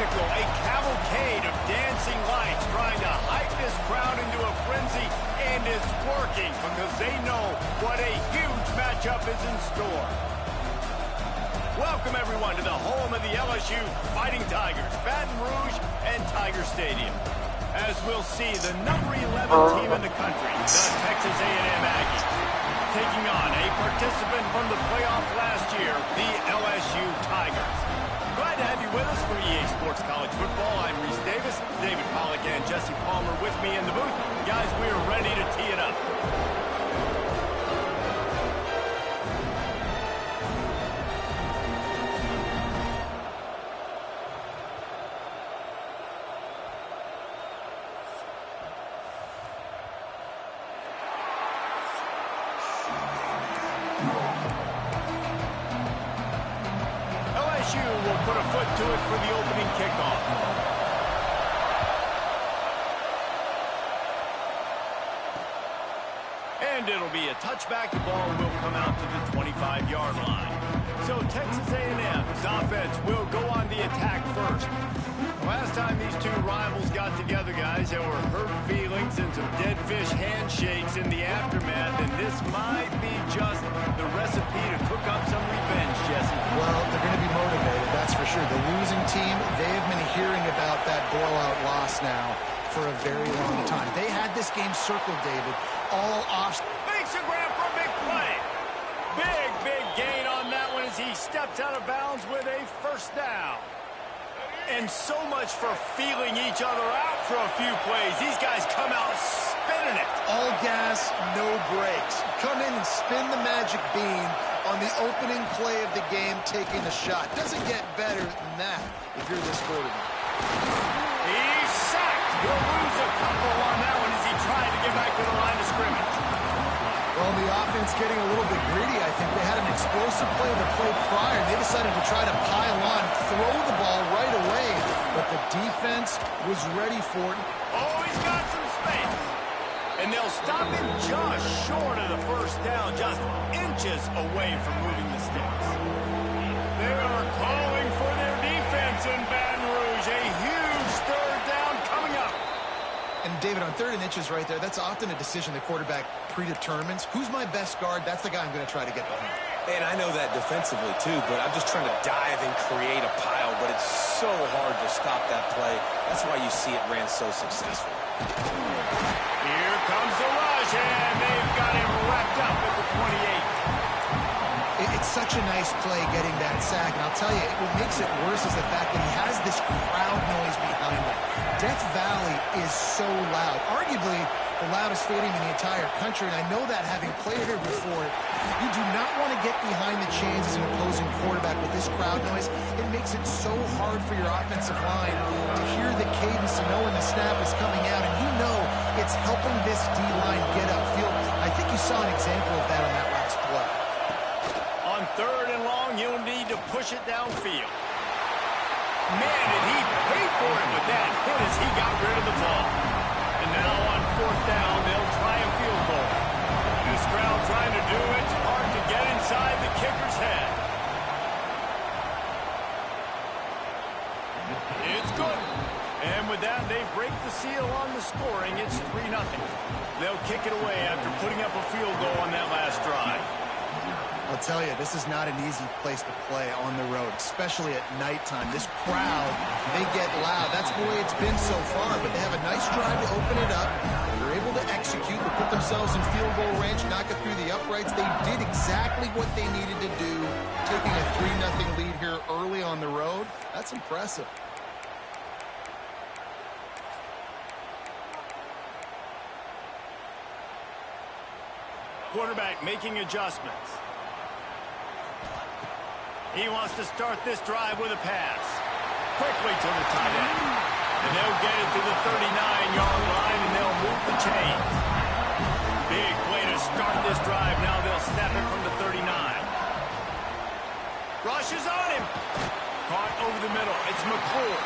spectacle, a cavalcade of dancing lights trying to hype this crowd into a frenzy, and it's working because they know what a huge matchup is in store. Welcome, everyone, to the home of the LSU Fighting Tigers, Baton Rouge and Tiger Stadium. As we'll see, the number 11 team in the country, the Texas A&M Aggies, taking on a participant from the playoff last year, the LSU Tigers. Glad to have you with us for EA Sports College Football. I'm Reese Davis, David Pollack and Jesse Palmer with me in the booth. Guys, we are ready to tee it up. Will put a foot to it for the opening kickoff. And it'll be a touchback. The ball will come out to the 25-yard line. So Texas A&M's offense will go on the attack first. Last time these two rivals got together, guys, there were hurt feelings and some dead fish handshakes in the aftermath, and this might be just the recipe to cook up some revenge, Jesse. Well, they're going to be motivated, that's for sure. The losing team, they have been hearing about that blowout loss now for a very long time. They had this game circled, David, all off. Makes a grab for a big play. Big gain on that one as he steps out of bounds with a first down. And so much for feeling each other out for a few plays. These guys come out spinning it. All gas, no brakes. Come in and spin the magic bean on the opening play of the game, taking the shot. Doesn't get better than that if you're this quarterback. He's sacked. He'll lose a couple on that one as he tried to get back to the line of scrimmage. Well, the offense getting a little bit greedy, I think. They had an explosive play the play prior. They decided to try to pile on, throw the ball right away, but the defense was ready for it. Oh, he's got some space. And they'll stop him just short of the first down, just inches away from moving the sticks. They are calling for their defense in Baton Rouge. A huge third down coming up. And, David, on 3rd and inches right there, that's often a decision the quarterback predetermines. Who's my best guard? That's the guy I'm going to try to get behind. And I know that defensively, too, but I'm just trying to dive and create a pile, but it's so hard to stop that play. That's why you see it ran so successful. Here comes the rush, and they've got him wrapped up at the 28. It's such a nice play getting that sack, and I'll tell you, what makes it worse is the fact that he has this crowd noise behind him. Death Valley is so loud, arguably the loudest stadium in the entire country, and I know that having played here before. You do not want to get behind the chains as an opposing quarterback with this crowd noise. It makes it so hard for your offensive line to hear the cadence and know when the snap is coming out, and you know it's helping this D-line get upfield. I think you saw an example of that on that last play. On 3rd and long, you'll need to push it downfield. Man, did he pay for it with that hit as he got rid of the ball. And now on 4th down, they'll try a field goal. This crowd trying to do its part to get inside the kicker's head. It's good. And with that, they break the seal on the scoring. It's 3-0. They'll kick it away after putting up a field goal on that last drive. I'll tell you, this is not an easy place to play on the road, especially at nighttime. This crowd, they get loud. That's the way it's been so far, but they have a nice drive to open it up. They're able to execute, they put themselves in field goal range, knock it through the uprights. They did exactly what they needed to do, taking a 3-0 lead here early on the road. That's impressive. Quarterback making adjustments. He wants to start this drive with a pass. Quickly to the tight end. And they'll get it to the 39-yard line, and they'll move the chains. Big way to start this drive. Now they'll snap it from the 39. Rush is on him. Caught over the middle. It's McClure.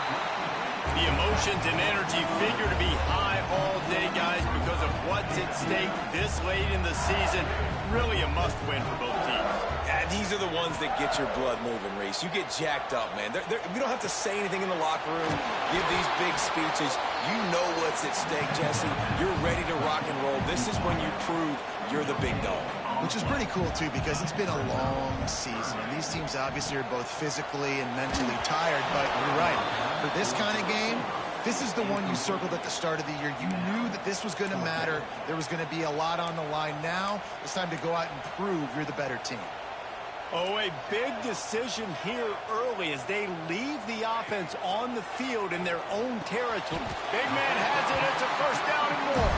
The emotions and energy figure to be high all day, guys, because of what's at stake this late in the season. Really a must-win for both teams. Yeah, Yeah, these are the ones that get your blood moving, Reese. You get jacked up, man. You don't have to say anything in the locker room, give these big speeches. You know what's at stake, Jesse. You're ready to rock and roll. This is when you prove you're the big dog. Which is pretty cool, too, because it's been a long season. And these teams obviously are both physically and mentally tired. But you're right. For this kind of game, this is the one you circled at the start of the year. You knew that this was going to matter. There was going to be a lot on the line. Now it's time to go out and prove you're the better team. Oh, a big decision here early as they leave the offense on the field in their own territory. Big man has it. It's a first down and more.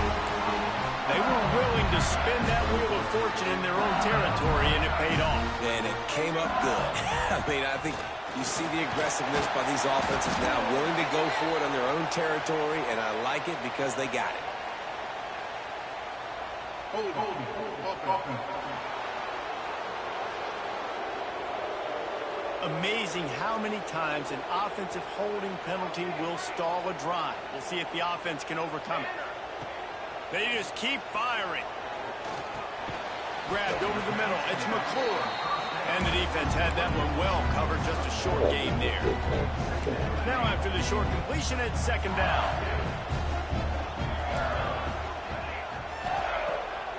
They were willing to spin that wheel of fortune in their own territory, and it paid off. And it came up good. I mean, I think you see the aggressiveness by these offenses now, willing to go for it on their own territory, and I like it because they got it. Amazing how many times an offensive holding penalty will stall a drive. We'll see if the offense can overcome it. They just keep firing. Grabbed over the middle. It's McClure. And the defense had that one well covered. Just a short gain there. Now after the short completion, it's second down.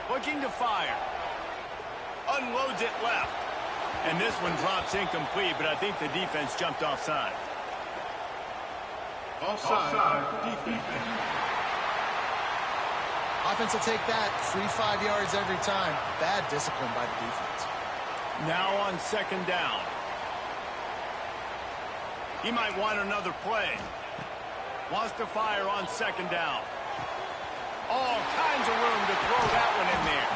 Looking to fire. Unloads it left. And this one drops incomplete, but I think the defense jumped offside. Offside. Defense. Offense will take that. Free 5 yards every time. Bad discipline by the defense. Now on second down. He might want another play. Wants to fire on second down. All kinds of room to throw that one in there.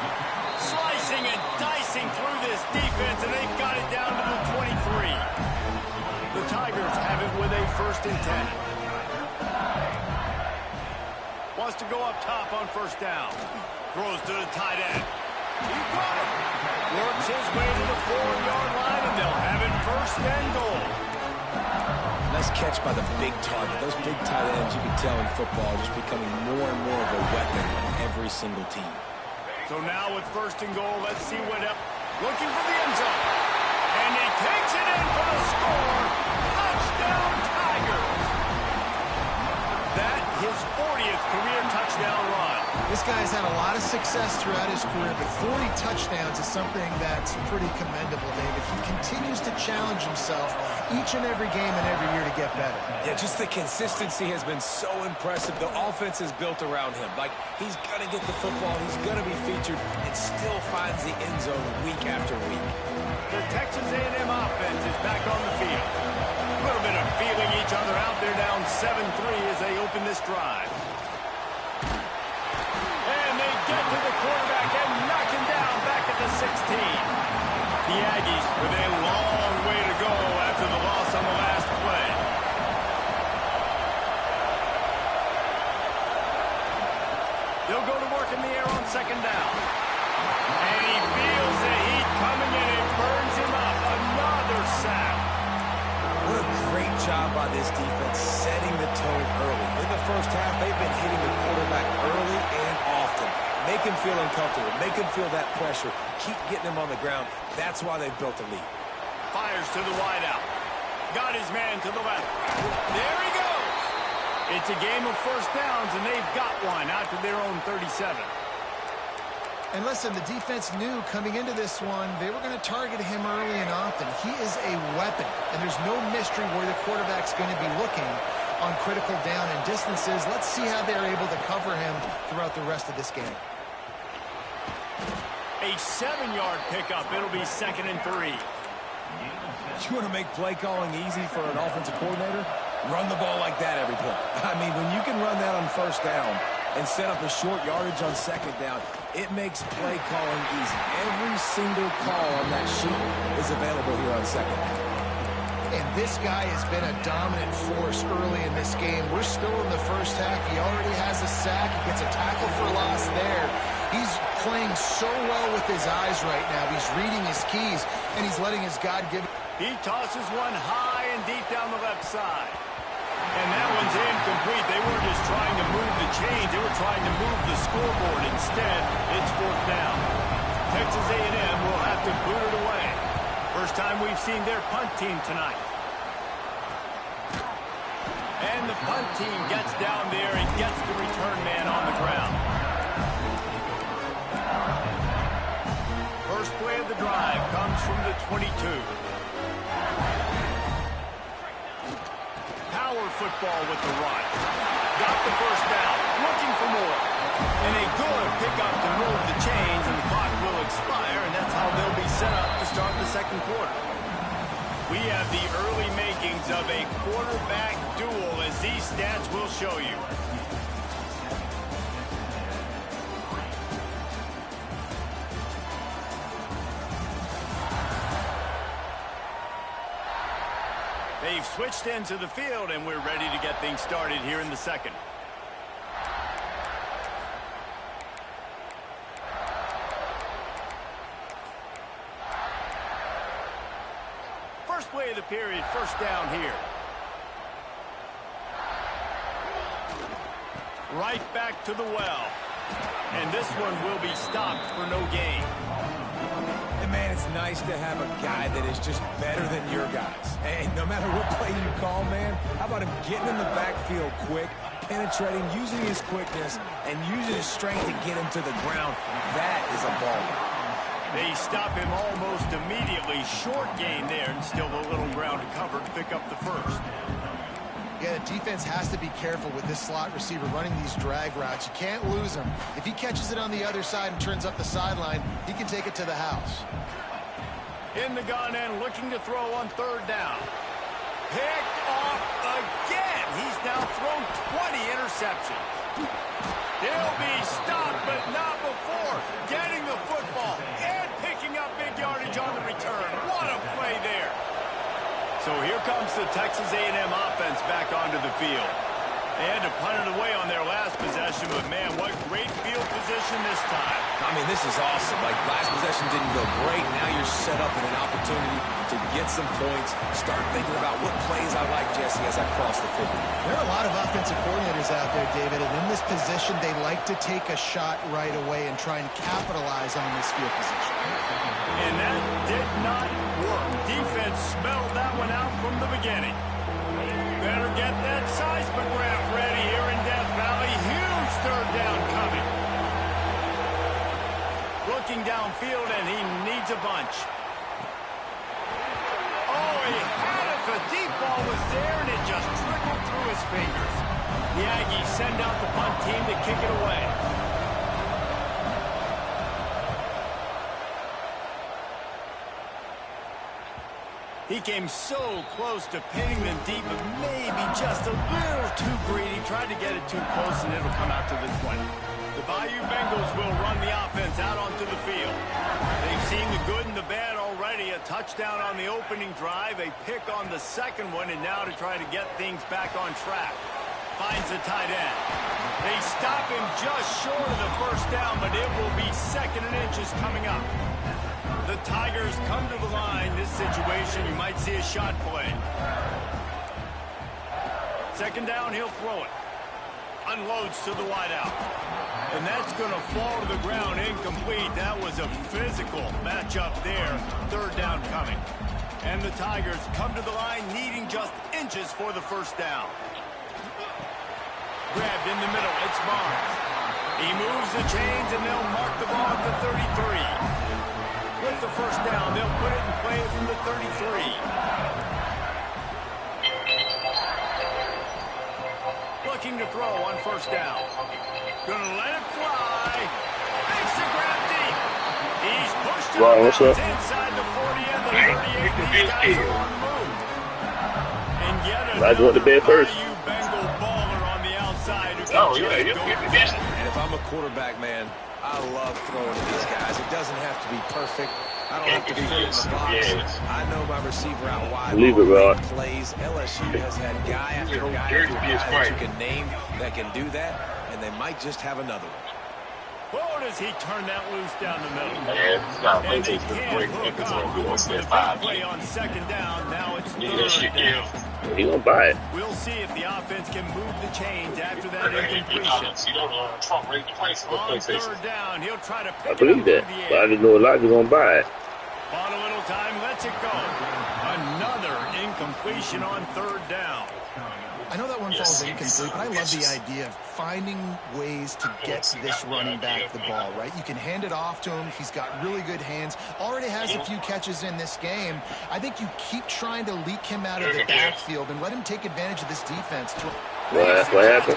Slicing and dicing through this defense, and they've got it down to the 23. The Tigers have it with a 1st and 10. Wants to go up top on first down. Throws to the tight end. He got it. Works his way to the 4-yard line, and they'll have it 1st and goal. Nice catch by the big target. Those big tight ends, you can tell in football, are just becoming more and more of a weapon on every single team. So now with 1st and goal, let's see what up. Looking for the end zone. And he takes it in for the score. Touchdown, Tigers. That his 40th career touchdown run. This guy's had a lot of success throughout his career, but 40 touchdowns is something that's pretty commendable, David. He continues to challenge himself each and every game and every year to get better. Yeah, just the consistency has been so impressive. The offense is built around him. Like, he's going to get the football, he's going to be featured, and still finds the end zone week after week. The Texas A&M offense is back on the field. A little bit of feeling each other out there, down 7-3 as they open this drive. And they get to the quarterback and knock him down back at the 16. The Aggies with a long way to go after the loss on the last play. They'll go to work in the air on second down. And he feels the heat coming and it burns him up. Another sack. What a great job by this defense setting the tone early. In the first half, they've been hitting the quarterback early and often. Make him feel uncomfortable. Make him feel that pressure. Keep getting him on the ground. That's why they've built a lead. Fires to the wideout. Got his man to the left. There he goes. It's a game of 1st downs, and they've got one out to their own 37. And listen, the defense knew coming into this one, they were going to target him early and often. He is a weapon, and there's no mystery where the quarterback's going to be looking on critical down and distances. Let's see how they're able to cover him throughout the rest of this game. A 7-yard pickup. It'll be 2nd and 3. You want to make play calling easy for an offensive coordinator? Run the ball like that every play. I mean, when you can run that on 1st down and set up a short yardage on 2nd down, it makes play calling easy. Every single call on that sheet is available here on 2nd down. And this guy has been a dominant force early in this game. We're still in the first half. He already has a sack. He gets a tackle for loss there. He's playing so well with his eyes right now. He's reading his keys, and he's letting his God-given... He tosses one high and deep down the left side. And that one's incomplete. They weren't just trying to move the chains. They were trying to move the scoreboard. Instead, it's 4th down. Texas A&M will have to boot it away. First time we've seen their punt team tonight. And the punt team gets down there and gets the return man on the ground. First play of the drive comes from the 22. Power football with the run. Got the first down, looking for more. And a good pickup to move the chains, and the clock will expire, and that's how they'll be set up to start the second quarter. We have the early makings of a quarterback duel, as these stats will show you. They've switched into the field, and we're ready to get things started here in the second. First play of the period, first down here. Right back to the well. And this one will be stopped for no gain. And man, it's nice to have a guy that is just better than your guys. And no matter what play you call, man, how about him getting in the backfield quick, penetrating, using his quickness, and using his strength to get him to the ground? That is a baller. They stop him almost immediately. Short gain there, and still a little ground to cover to pick up the first. Yeah, the defense has to be careful with this slot receiver running these drag routes. You can't lose him. If he catches it on the other side and turns up the sideline, he can take it to the house. In the gun and looking to throw on third down. Picked off again. He's now thrown 20 interceptions. He'll be stopped, but not before getting the football and picking up big yardage on the return. What a play there. So here comes the Texas A&M offense back onto the field. They had to punt it away on their last possession, but man, what great field position this time. I mean, this is awesome. Like, last possession didn't go great. Now you're set up with an opportunity to get some points. Start thinking about what plays I like, Jesse, as I cross the 50. There are a lot of offensive coordinators out there, David, and in this position, they like to take a shot right away and try and capitalize on this field position. And that did not work. Defense smelled that one out from the beginning. Better get that seismograph ready here in Death Valley. Huge third down coming. Looking downfield, and he needs a bunch. Oh, he had it. The deep ball was there, and it just trickled through his fingers. The Aggies send out the punt team to kick it away. He came so close to pinning them deep, but maybe just a little too greedy. Tried to get it too close, and it'll come out to the 20. The Bayou Bengals will run the offense out onto the field. They've seen the good and the bad already. A touchdown on the opening drive, a pick on the second one, and now to try to get things back on track. Finds the tight end. They stop him just short of the first down, but it will be second and inches coming up. The Tigers come to the line. This situation, you might see a shot play. Second down, he'll throw it. Unloads to the wideout. And that's going to fall to the ground incomplete. That was a physical matchup there. Third down coming. And the Tigers come to the line needing just inches for the first down. Grabbed in the middle. It's Barnes. He moves the chains, and they'll mark the ball at the 33. With the first down, they'll put it in play from the 33. Looking to throw on first down. Gonna let it fly. Makes the grab deep. He's pushed it inside the 40 and the 38. These guys are on the move. And yet another Bayou Bengal baller on the outside who can just go get it. And if I'm a quarterback, man, I love throwing to these guys. It doesn't have to be perfect. I don't have to be fit in the box. I know my receiver out wide. Leave it, Rod. Plays. LSU has had guy after guy after guy that you can name that can do that, and they might just have another one. Oh, does he turn that loose down the middle? And they can't hook up for the big play on second down. Now it's third down. He gonna buy it. We'll see if the offense can move the chains after that incompletion. On third down, he'll try to pick I it up believe through that, the but I air. didn't know a lot was gonna buy it. Bought a little time, lets it go. Another incompletion on third down. I know that one falls incomplete, but I love the idea of finding ways to get this running back the ball, right? You can hand it off to him. He's got really good hands. Already has a few catches in this game. I think you keep trying to leak him out of the backfield and let him take advantage of this defense. Well, that's what happened.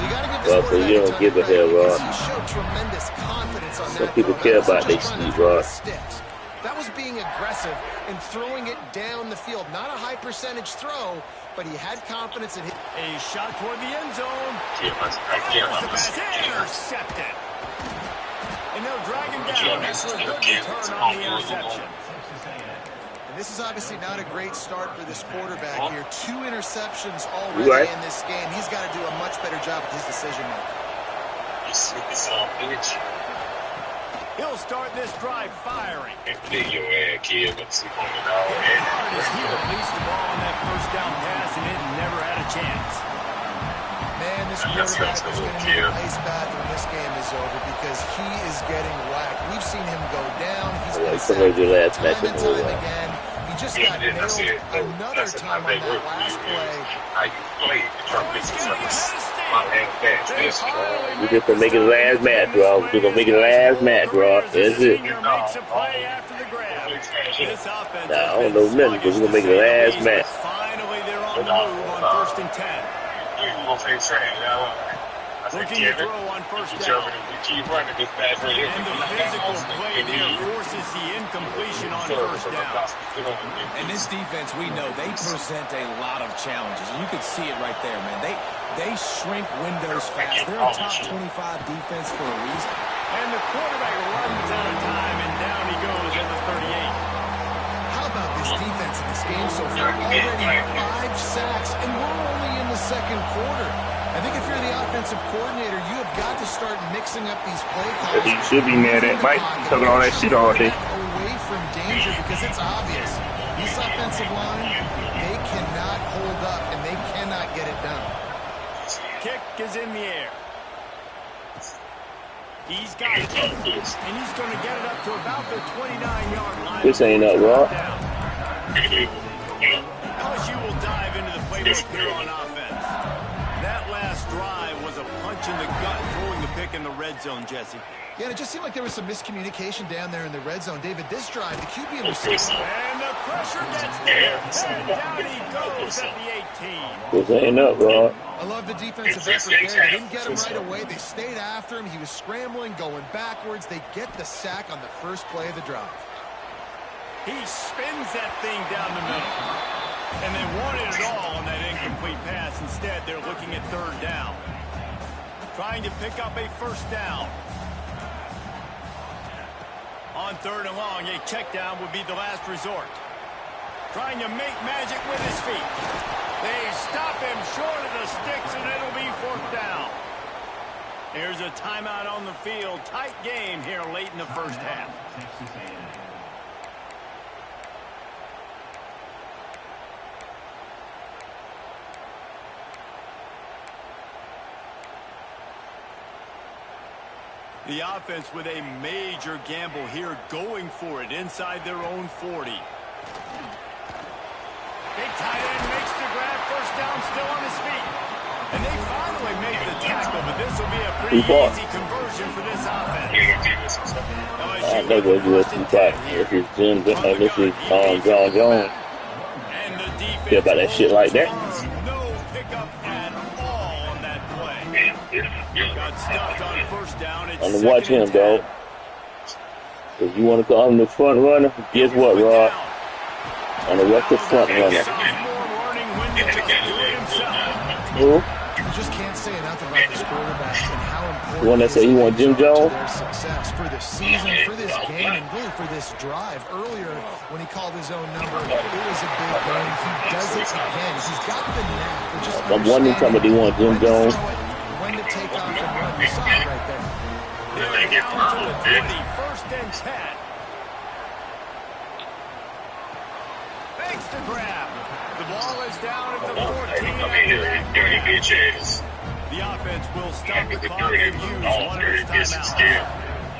You got to give this Well, so you don't give a hell, Rod. He showed tremendous confidence on Some that people throw. care about Wasn't their trying to speed, throw Rod. sticks. That was being aggressive and throwing it down the field. Not a high percentage throw, but he had confidence in it. A shot toward the end zone. Intercepted. And they'll drag him down after a good return on the interception. And this is obviously not a great start for this quarterback here. 2 interceptions already in this game. He's got to do a much better job with his decision making. He'll start this drive firing. Your ass, kid, but sleep on it all. Hard as he released the ball on that first down pass, and it never had a chance. Man, this quarterback is going to need an ice bath when this game is over because he is getting whacked. We've seen him go down. He's been sacked time and time again. He just got nailed another time on that last play. We just gonna make it the last match, Rob. We're gonna make it the last match, Rob. That's it. Nah, I don't know nothing, but we're gonna make it the last match. Finally, they're on the move on 1st and 10. Looking to throw on first down. And the physical play there forces the incompletion on first down. And this defense, we know, they present a lot of challenges. You can see it right there, man. They shrink windows fast. They're a top 25 defense for a reason. And the quarterback runs out of time, and down he goes at the 38. How about this defense in this game so far? Already 5 sacks, and we're only in the second quarter. I think if you're the offensive coordinator, you have got to start mixing up these play calls. He should be mad at Mike talking all that shit all day. Away from danger because it's obvious. This offensive line, they cannot hold up, and they cannot get it done. Kick is in the air. He's got it. And he's going to get it up to about the 29-yard line. This ain't up, Rob. LSU will dive into the playbook here on offense. That last drive was a punch in the gut, throwing the pick in the red zone, Jesse. Yeah, and it just seemed like there was some miscommunication down there in the red zone. David, this drive, the QB and receiver. And the pressure gets there. And down he goes at the 18. This ain't up, Rob. I love the defensive effort there. They didn't get him right away. They stayed after him. He was scrambling, going backwards. They get the sack on the first play of the drive. He spins that thing down the middle. And they wanted it all on that incomplete pass. Instead, they're looking at 3rd down. Trying to pick up a first down. On 3rd and long, a check down would be the last resort. Trying to make magic with his feet. They stop him short of the sticks, and it'll be 4th down. Here's a timeout on the field. Tight game here late in the first half. The offense with a major gamble here, going for it inside their own 40. Big tight end makes the grab, first down, still on his feet. And they finally make the tackle, but this will be a pretty easy conversion for this offense. I know what you want to talk. This is Jim, this is John Jones. And the defense Feel about that shit like that. no pickup at all on that play. Got stuffed on first down. I'm gonna watch him, dog. If you want to call him the front runner, guess what, Rod? I'm the rest of the front runner. Who? You just can't say enough about this quarterback and how important The one that said he want Jim Jones? their success for this season, for this game, and really for this drive. Earlier, when he called his own number, it was a big game. He does it again. He's got the knack for just I'm wondering somebody want Jim Jones. when to take off and run. You saw it right there. Down to the 20, 1st and 10. Makes the grab. The ball is down at the 14. The offense will stop the clock and use one of his timeouts.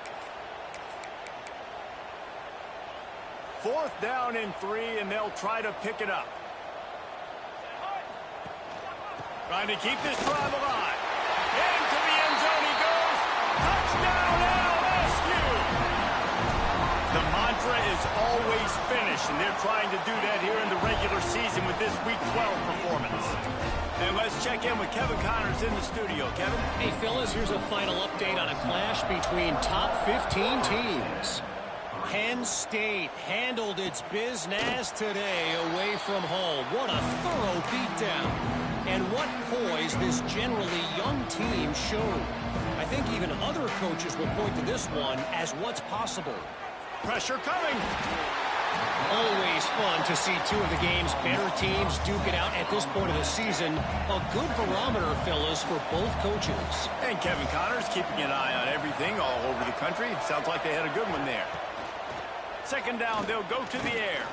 4th down and 3, and they'll try to pick it up. Trying to keep this drive alive. Into the end zone he goes. Touchdown LSU! The mantra is always finish, and they're trying to do that here in the regular season with this Week 12 performance. And let's check in with Kevin Connors in the studio. Kevin? Hey, fellas, here's a final update on a clash between top 15 teams. Penn State handled its business today away from home. What a thorough beatdown. And what poise this generally young team showed. I think even other coaches will point to this one as what's possible. Pressure coming. Always fun to see two of the game's better teams duke it out at this point of the season. A good barometer, fellas, for both coaches. And Kevin Connors keeping an eye on everything all over the country. It sounds like they had a good one there. 2nd down, they'll go to the air.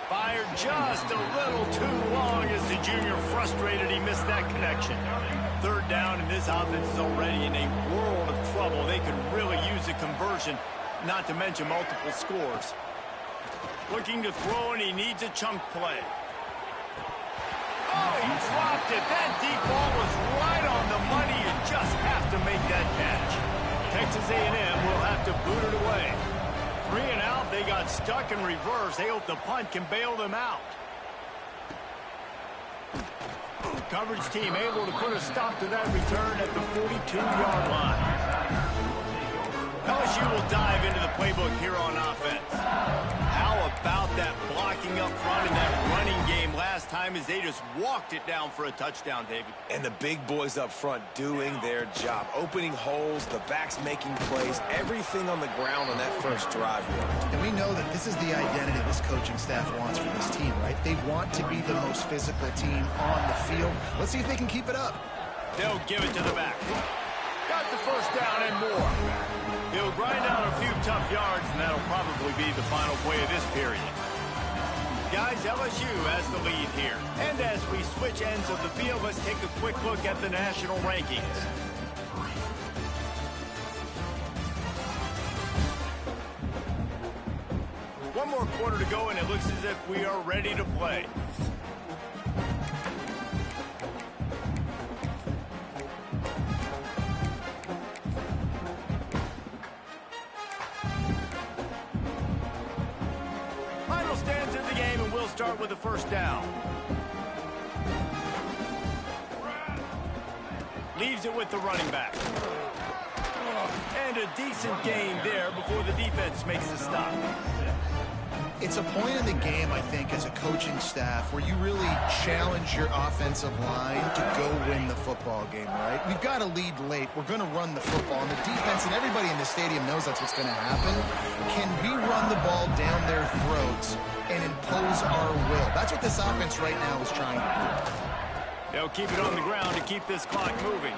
Fired just a little too long as the junior frustrated he missed that connection. 3rd down, and this offense is already in a world of trouble. They could really use a conversion, not to mention multiple scores. Looking to throw, and he needs a chunk play. Oh, he dropped it. That deep ball was right on the money. You just have to make that catch. Texas A&M will have to boot it away. 3 and out. They got stuck in reverse. They hope the punt can bail them out. Coverage team able to put a stop to that return at the 42-yard line. LSU will dive into the playbook here on offense. How about that blocking up front in that running game last time as they just walked it down for a touchdown, David? And the big boys up front doing their job. Opening holes, the backs making plays, everything on the ground on that first drive worked. And we know that this is the identity this coaching staff wants for this team, right? They want to be the most physical team on the field. Let's see if they can keep it up. They'll give it to the back. Got the 1st down and more. He'll grind out a few tough yards, and that'll probably be the final play of this period. Guys, LSU has the lead here. And as we switch ends of the field, let's take a quick look at the national rankings. One more quarter to go, and it looks as if we are ready to play. Stands in the game, and we'll start with the 1st down. Leaves it with the running back. And a decent gain there before the defense makes the stop. It's a point in the game, I think, as a coaching staff where you really challenge your offensive line to go win the football game, right? We've got a lead late. We're going to run the football. And the defense and everybody in the stadium knows that's what's going to happen. Can we run the ball down their throats and impose our will? That's what this offense right now is trying to do. They'll keep it on the ground to keep this clock moving.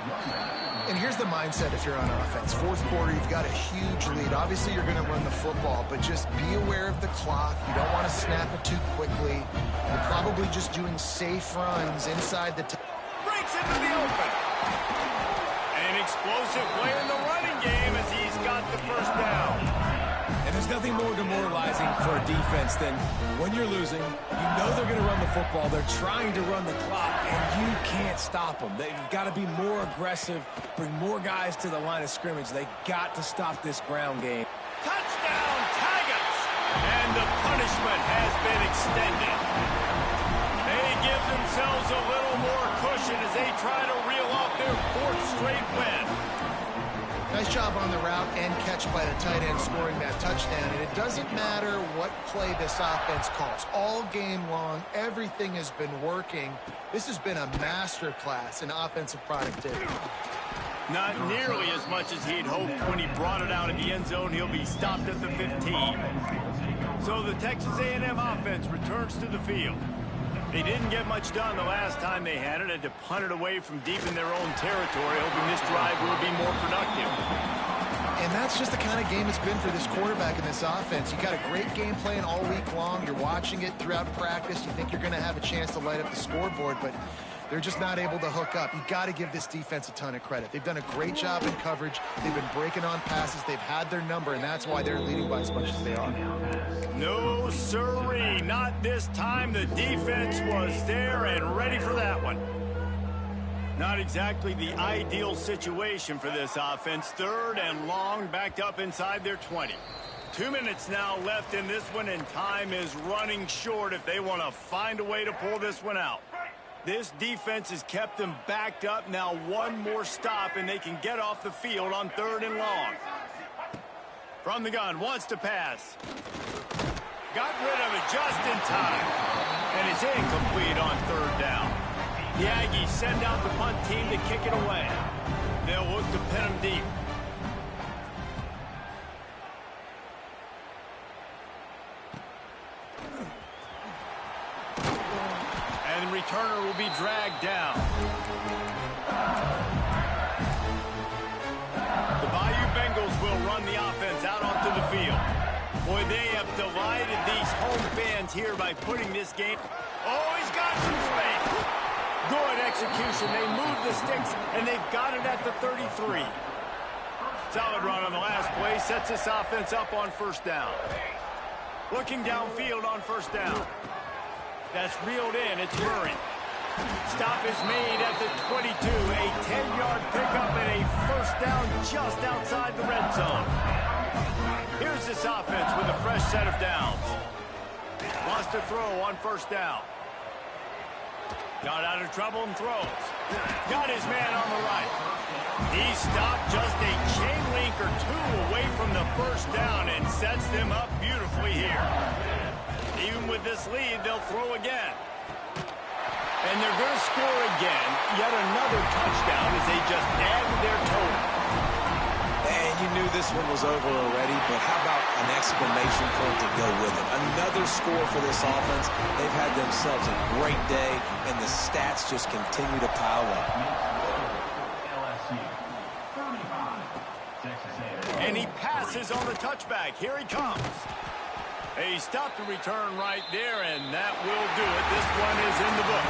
And here's the mindset if you're on offense. 4th quarter, you've got a huge lead. Obviously, you're going to run the football, but just be aware of the clock. You don't want to snap it too quickly. You're probably just doing safe runs inside the... Breaks into the open. An explosive play in the running game as he's got the 1st down. And there's nothing more demoralizing for a defense than when you're losing, you know they're going to run the football, they're trying to run the clock, and you can't stop them. They've got to be more aggressive, bring more guys to the line of scrimmage. They got to stop this ground game. Touchdown, Tigers! And the punishment has been extended. They give themselves a little more cushion as they try to reel off their 4th straight win. Nice job on the route and catch by the tight end scoring that touchdown. And it doesn't matter what play this offense calls. All game long, everything has been working. This has been a masterclass in offensive productivity. Not nearly as much as he'd hoped when he brought it out in the end zone. He'll be stopped at the 15. So the Texas A&M offense returns to the field. They didn't get much done the last time they had it. Had to punt it away from deep in their own territory, hoping this drive will be more productive. And that's just the kind of game it's been for this quarterback in this offense. You got a great game plan all week long. You're watching it throughout practice. You think you're going to have a chance to light up the scoreboard, but They're just not able to hook up. You got to give this defense a ton of credit. They've done a great job in coverage. They've been breaking on passes. They've had their number, and that's why they're leading by as much as they are. No, sirree, not this time. The defense was there and ready for that one. Not exactly the ideal situation for this offense. 3rd and long, backed up inside their 20. 2 minutes now left in this one, and time is running short if they want to find a way to pull this one out. This defense has kept them backed up. Now one more stop, and they can get off the field on 3rd and long. From the gun, wants to pass. Got rid of it just in time. And it's incomplete on 3rd down. The Aggies send out the punt team to kick it away. They'll look to pin them deep. And the returner will be dragged down. The Bayou Bengals will run the offense out onto the field. Boy, they have delighted these home fans here by putting this game. Oh, he's got some space. Good execution. They move the sticks, and they've got it at the 33. Solid run on the last play. Sets this offense up on 1st down. Looking downfield on 1st down. That's reeled in. It's Murray. Stop is made at the 22. A 10-yard pickup and a 1st down just outside the red zone. Here's this offense with a fresh set of downs. Wants to throw on 1st down. Got out of trouble and throws. Got his man on the right. He stopped just a chain link or 2 away from the 1st down and sets them up beautifully here. Even with this lead, they'll throw again. And they're going to score again. Yet another touchdown as they just added their total. And you knew this one was over already, but how about an exclamation point to go with it? Another score for this offense. They've had themselves a great day, and the stats just continue to pile up. And he passes on the touchback. Here he comes. He stopped the return right there, and that will do it. This one is in the book.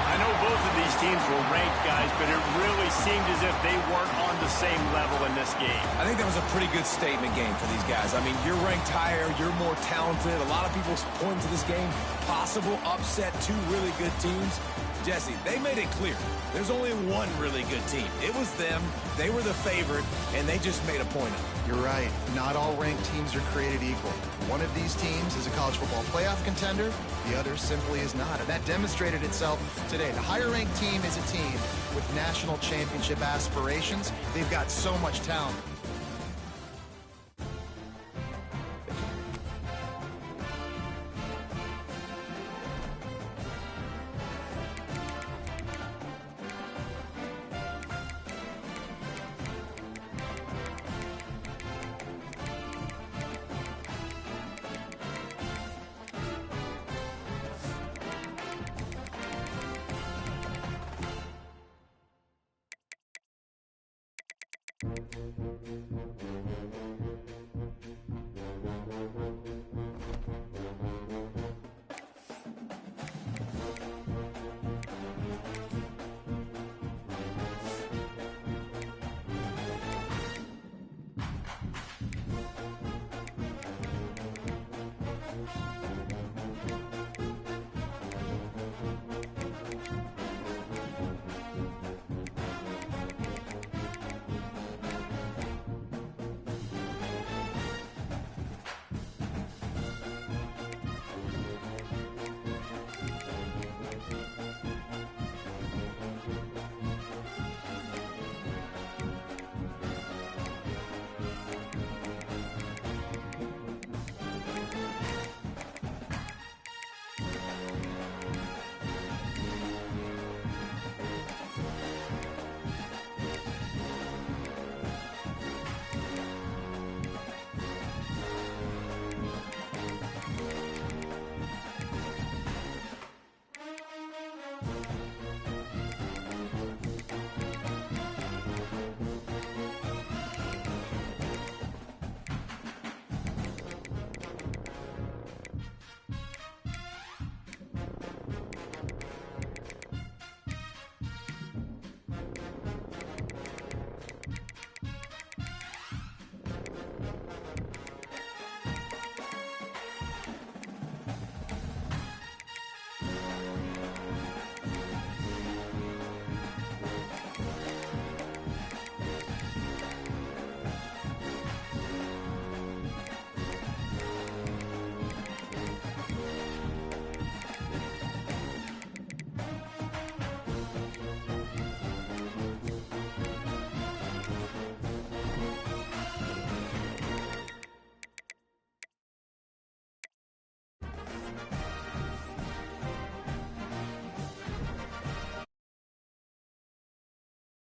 I know both of these teams were ranked, guys, but it really seemed as if they weren't on the same level in this game. I think that was a pretty good statement game for these guys. I mean, you're ranked higher, you're more talented. A lot of people point to this game. Possible upset, 2 really good teams. Jesse, they made it clear. There's only one really good team. It was them. They were the favorite, and they just made a point of it. You're right. Not all ranked teams are created equal. One of these teams is a college football playoff contender. The other simply is not. And that demonstrated itself today. The higher-ranked team is a team with national championship aspirations. They've got so much talent.